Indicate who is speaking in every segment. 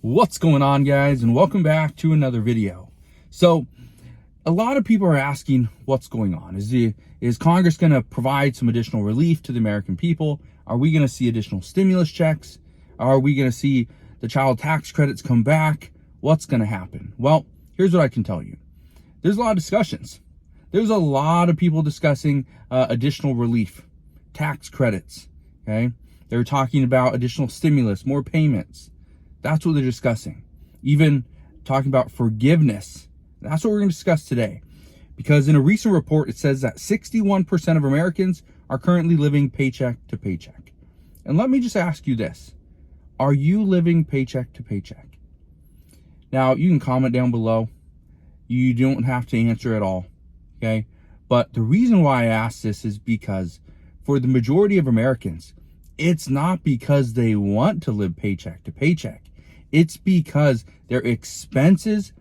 Speaker 1: What's going on, guys, and welcome back to another video. So a lot of people are asking what's going on. Is Congress going to provide some additional relief to the American people? Are we going to see additional stimulus checks? Are we going to see the child tax credits come back? What's going to happen? Well, here's what I can tell you. There's a lot of discussions. There's a lot of people discussing additional relief, tax credits, okay? They're talking about additional stimulus, more payments. That's what they're discussing. Even talking about forgiveness. That's what we're going to discuss today. Because in a recent report, it says that 61% of Americans are currently living paycheck to paycheck. And let me just ask you this. Are you living paycheck to paycheck? Now, you can comment down below. You don't have to answer at all, okay? But the reason why I ask this is because for the majority of Americans, it's not because they want to live paycheck to paycheck. It's because their expenses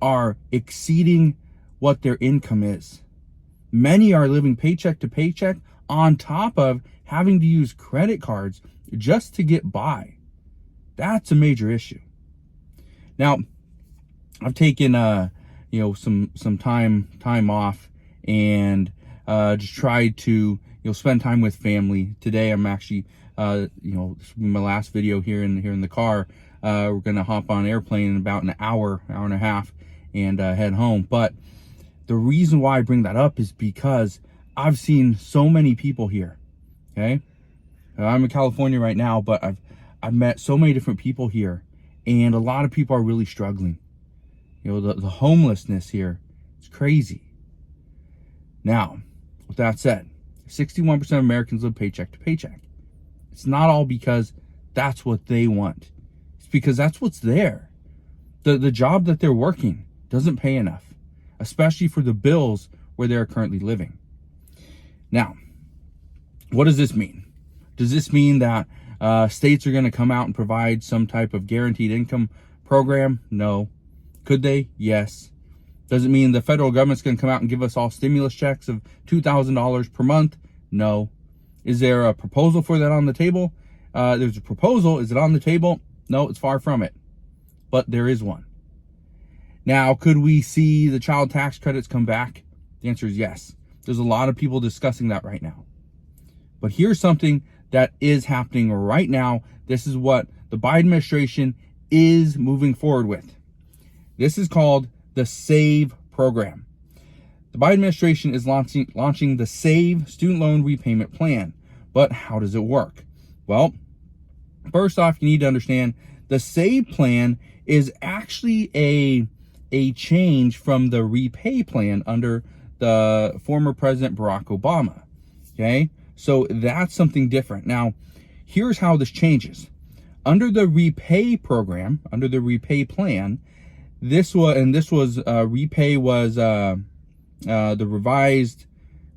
Speaker 1: are exceeding what their income is. Many are living paycheck to paycheck on top of having to use credit cards just to get by. That's a major issue. Now, I've taken some time off and just tried to spend time with family. Today I'm actually this will be my last video here in the car. We're gonna hop on an airplane in about an hour and a half and head home. But the reason why I bring that up is because I've seen so many people here. Okay, I'm in California right now, but I've met so many different people here, and a lot of people are really struggling. The homelessness here is crazy. Now, with that said, 61% of Americans live paycheck to paycheck. It's not all because that's what they want. It's because that's what's there. The job that they're working doesn't pay enough, especially for the bills where they're currently living. Now, what does this mean? Does this mean that states are going to come out and provide some type of guaranteed income program? No. Could they? Yes. Does it mean the federal government's going to come out and give us all stimulus checks of $2,000 per month? No. Is there a proposal for that on the table? There's a proposal. Is it on the table? No, it's far from it. But there is one. Now, could we see the child tax credits come back? The answer is yes. There's a lot of people discussing that right now. But here's something that is happening right now. This is what the Biden administration is moving forward with. This is called the SAVE program. The Biden administration is launching the SAVE student loan repayment plan. But how does it work? Well, first off, you need to understand the SAVE plan is actually a change from the repay plan under the former President Barack Obama. Okay, so that's something different. Now, here's how this changes. Under the repay program, under the repay plan, repay was the revised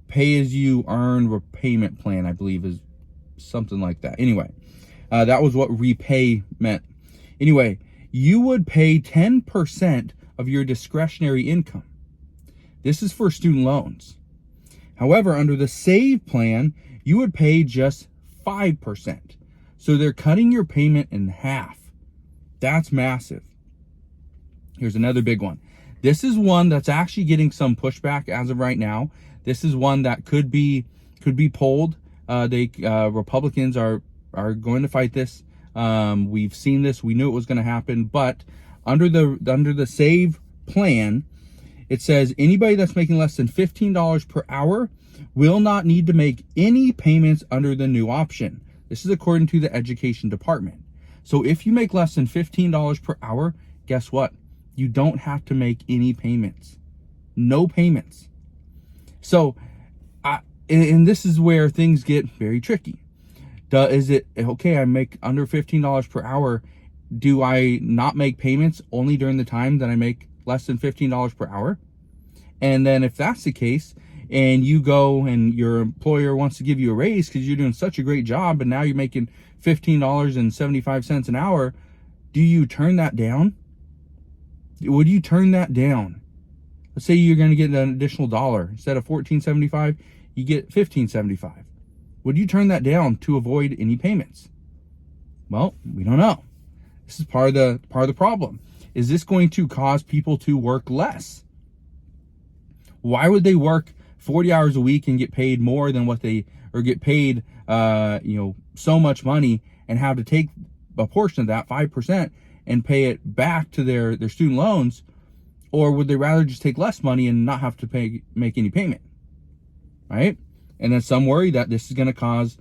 Speaker 1: pay-as-you-earn repayment plan, I believe, is something like that. Anyway, that was what repay meant. Anyway, you would pay 10% of your discretionary income. This is for student loans. However, under the SAVE plan, you would pay just 5%. So they're cutting your payment in half. That's massive. Here's another big one. This is one that's actually getting some pushback as of right now. This is one that could be pulled. Republicans are going to fight this. We've seen this. We knew it was going to happen. But under the SAVE plan, it says anybody that's making less than $15 per hour will not need to make any payments under the new option. This is according to the Education Department. So if you make less than $15 per hour, guess what? You don't have to make any payments. No payments. So, and this is where things get very tricky. Is it, okay, I make under $15 per hour. Do I not make payments only during the time that I make less than $15 per hour? And then if that's the case, and you go and your employer wants to give you a raise because you're doing such a great job and now you're making $15.75 an hour, do you turn that down? Would you turn that down? Let's say you're going to get an additional $1. Instead of $14.75, you get $15.75. Would you turn that down to avoid any payments? Well, we don't know. This is part of the problem. Is this going to cause people to work less? Why would they work 40 hours a week and get paid more than what they, or get paid, so much money and have to take a portion of that 5% and pay it back to their student loans? Or would they rather just take less money and not have to make any payment, right? And then some worry that this is going to cause,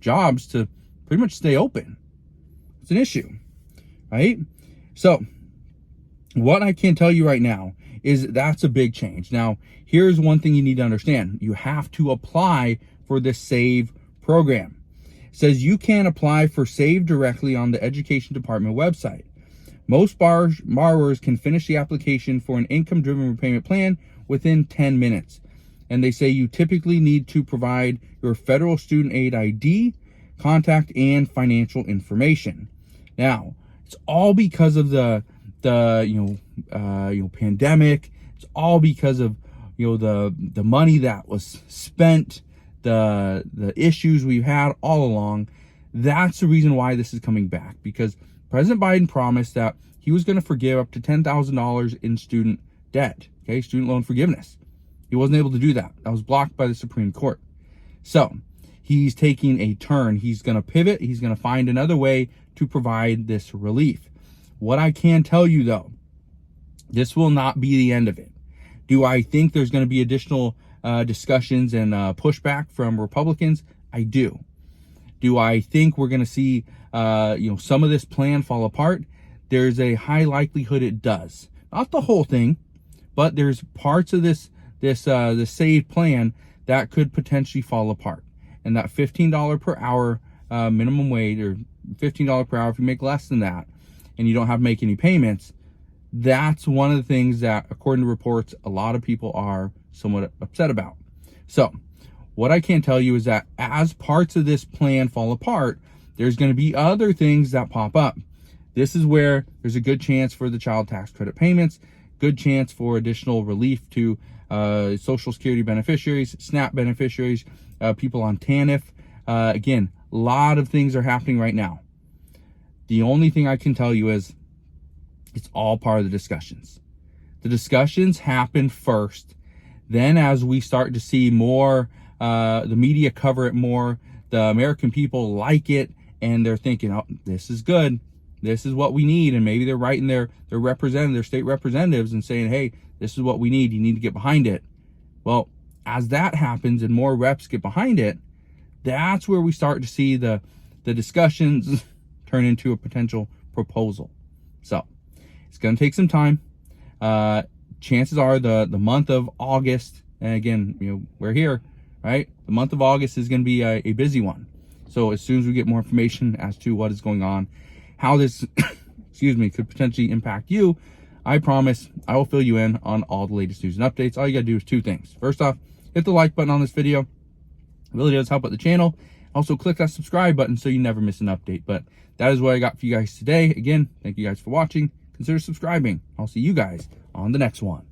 Speaker 1: jobs to pretty much stay open. It's an issue, right? So what I can tell you right now is that's a big change. Now, here's one thing you need to understand. You have to apply for the SAVE program. It says you can apply for SAVE directly on the Education Department website. Most borrowers can finish the application for an income-driven repayment plan within 10 minutes. And they say you typically need to provide your federal student aid ID, contact, and financial information. Now, it's all because of the pandemic. It's all because of the money that was spent, the issues we've had all along. That's the reason why this is coming back, because President Biden promised that he was going to forgive up to $10,000 in student debt, student loan forgiveness. He wasn't able to do that. That was blocked by the Supreme Court. So he's taking a turn. He's going to pivot. He's going to find another way to provide this relief. What I can tell you, though, this will not be the end of it. Do I think there's going to be additional discussions and pushback from Republicans? I do. Do I think we're going to see some of this plan fall apart? There's a high likelihood it does. Not the whole thing, but there's parts of this SAVE plan that could potentially fall apart. And that $15 per hour minimum wage, or $15 per hour if you make less than that and you don't have to make any payments, that's one of the things that, according to reports, a lot of people are somewhat upset about. So what I can tell you is that as parts of this plan fall apart, there's going to be other things that pop up. This is where there's a good chance for the child tax credit payments, good chance for additional relief to Social Security beneficiaries, SNAP beneficiaries, people on TANF. Again, a lot of things are happening right now. The only thing I can tell you is it's all part of the discussions. The discussions happen first. Then as we start to see more, the media cover it more, the American people like it, and they're thinking, oh, this is good. This is what we need. And maybe they're writing their state representatives and saying, hey, this is what we need. You need to get behind it. Well, as that happens and more reps get behind it, that's where we start to see the discussions turn into a potential proposal. So it's going to take some time. Chances are the month of August, and again, we're here, right? The month of August is going to be a busy one. So as soon as we get more information as to what is going on, how this, could potentially impact you, I promise I will fill you in on all the latest news and updates. All you got to do is two things. First off, hit the like button on this video. It really does help out the channel. Also, click that subscribe button so you never miss an update. But that is what I got for you guys today. Again, thank you guys for watching. Consider subscribing. I'll see you guys on the next one.